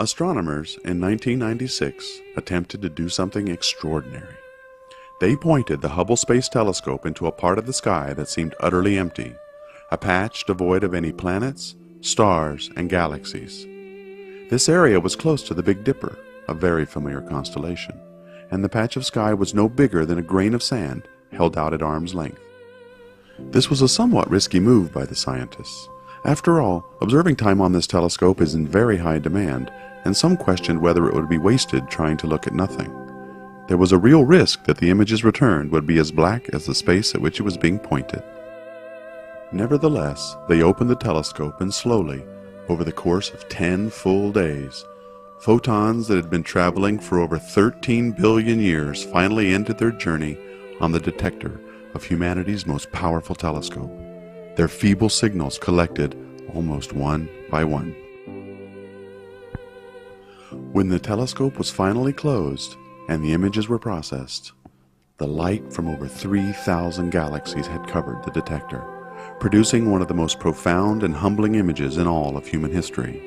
Astronomers in 1996 attempted to do something extraordinary. They pointed the Hubble Space Telescope into a part of the sky that seemed utterly empty, a patch devoid of any planets, stars, and galaxies. This area was close to the Big Dipper, a very familiar constellation, and the patch of sky was no bigger than a grain of sand held out at arm's length. This was a somewhat risky move by the scientists. After all, observing time on this telescope is in very high demand, and some questioned whether it would be wasted trying to look at nothing. There was a real risk that the images returned would be as black as the space at which it was being pointed. Nevertheless, they opened the telescope and slowly, over the course of 10 full days, photons that had been traveling for over 13 billion years finally ended their journey on the detector of humanity's most powerful telescope. Their feeble signals collected almost one by one. When the telescope was finally closed and the images were processed, the light from over 3,000 galaxies had covered the detector, producing one of the most profound and humbling images in all of human history.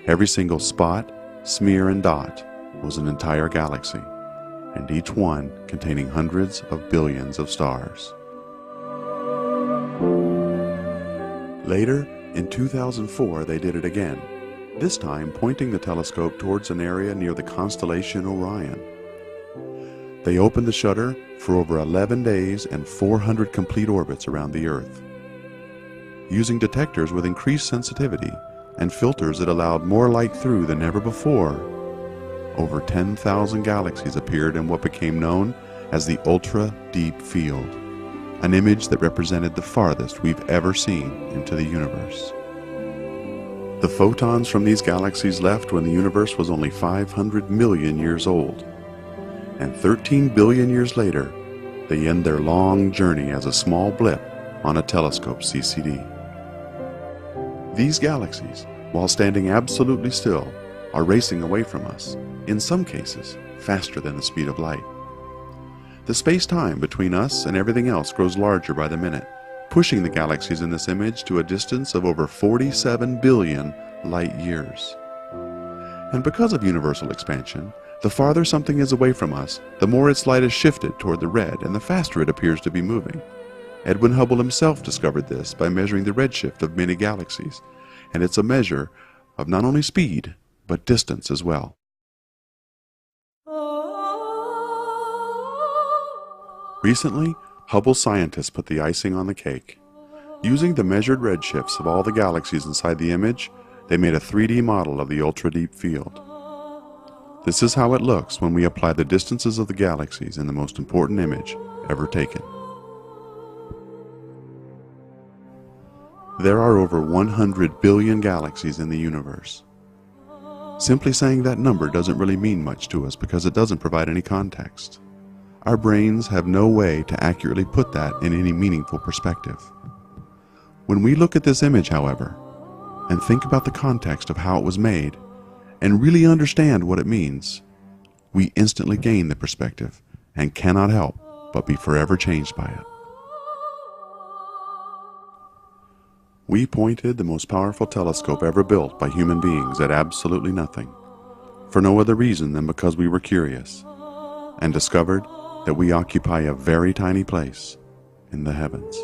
Every single spot, smear, and dot was an entire galaxy, and each one containing hundreds of billions of stars. Later, in 2004, they did it again, this time pointing the telescope towards an area near the constellation Orion. They opened the shutter for over 11 days and 400 complete orbits around the Earth. Using detectors with increased sensitivity and filters that allowed more light through than ever before, over 10,000 galaxies appeared in what became known as the Ultra Deep Field, an image that represented the farthest we've ever seen into the universe. The photons from these galaxies left when the universe was only 500 million years old, and 13 billion years later, they end their long journey as a small blip on a telescope CCD. These galaxies, while standing absolutely still, are racing away from us, in some cases faster than the speed of light. The space-time between us and everything else grows larger by the minute, pushing the galaxies in this image to a distance of over 47 billion light years. And because of universal expansion, the farther something is away from us, the more its light is shifted toward the red and the faster it appears to be moving. Edwin Hubble himself discovered this by measuring the redshift of many galaxies, and it's a measure of not only speed, but distance as well. Recently, Hubble scientists put the icing on the cake. Using the measured redshifts of all the galaxies inside the image, they made a 3D model of the ultra-deep field. This is how it looks when we apply the distances of the galaxies in the most important image ever taken. There are over 100 billion galaxies in the universe. Simply saying that number doesn't really mean much to us because it doesn't provide any context. Our brains have no way to accurately put that in any meaningful perspective. When we look at this image, however, and think about the context of how it was made, and really understand what it means, we instantly gain the perspective and cannot help but be forever changed by it. We pointed the most powerful telescope ever built by human beings at absolutely nothing, for no other reason than because we were curious, and discovered that we occupy a very tiny place in the heavens.